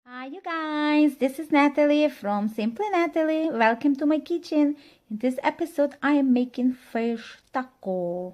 Hi you guys, this is Nataly from Simply Nataly. Welcome to my kitchen. In this episode I am making fish taco.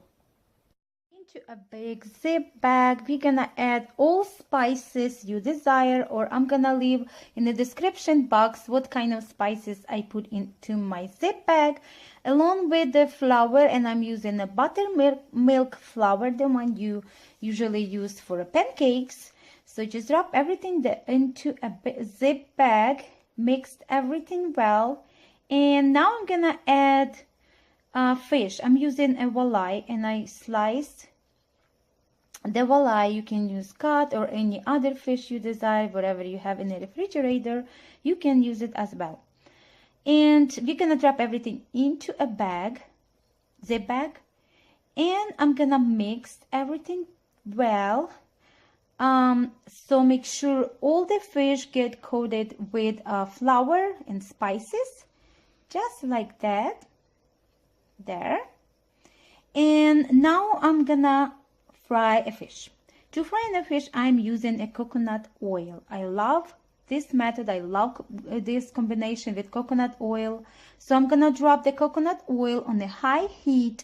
Into a big zip bag we're gonna add all spices you desire, or I'm gonna leave in the description box what kind of spices I put into my zip bag, along with the flour. And I'm using a buttermilk flour, the one you usually use for pancakes. So just drop everything into a zip bag, mixed everything well, and now I'm gonna add fish. I'm using a walleye, and I sliced the walleye. You can use cod or any other fish you desire, whatever you have in the refrigerator, you can use it as well. And we're gonna drop everything into a bag, zip bag, and I'm gonna mix everything well. So make sure all the fish get coated with flour and spices, just like that, there. And now I'm gonna fry a fish. To fry the fish, I'm using a coconut oil. I love this method. I love this combination with coconut oil. So I'm gonna drop the coconut oil on a high heat.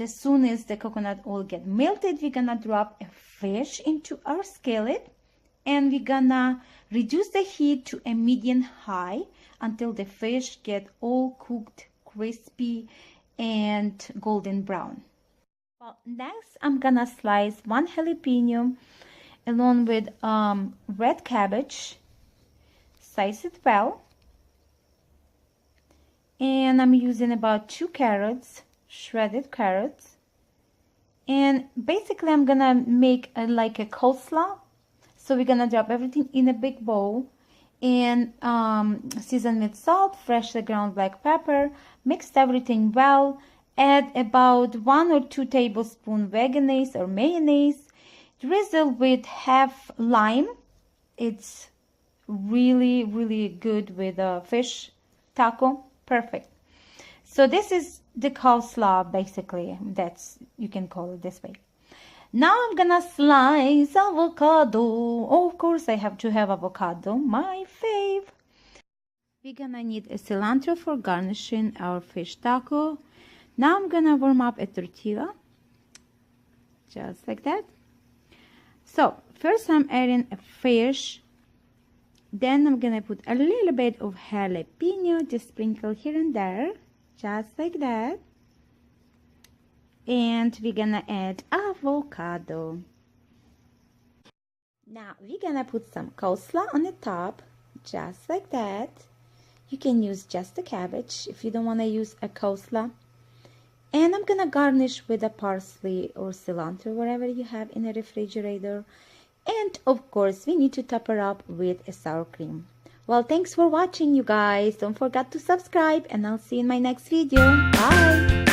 As soon as the coconut oil get melted, we're gonna drop a fish into our skillet, and we're gonna reduce the heat to a medium high until the fish get all cooked, crispy, and golden brown. Well, next I'm gonna slice one jalapeno along with red cabbage. Slice it well, and I'm using about 2 carrots, shredded carrots. And basically I'm gonna make like a coleslaw. So we're gonna drop everything in a big bowl and season with salt, freshly ground black pepper, mix everything well, add about 1 or 2 tablespoons veganese or mayonnaise, drizzle with half lime. It's really good with a fish taco, perfect. So this is the coleslaw, basically. That's, you can call it this way. Now I'm gonna slice avocado. Of course I have to have avocado, my fave. We're gonna need a cilantro for garnishing our fish taco. Now I'm gonna warm up a tortilla, just like that. So first I'm adding a fish. Then I'm gonna put a little bit of jalapeno, just sprinkle here and there, just like that. And we're gonna add avocado. Now we're gonna put some coleslaw on the top, just like that. You can use just the cabbage if you don't want to use a coleslaw. And I'm gonna garnish with a parsley or cilantro, whatever you have in the refrigerator. And of course we need to top her up with a sour cream. Well, thanks for watching, you guys. Don't forget to subscribe, and I'll see you in my next video. Bye.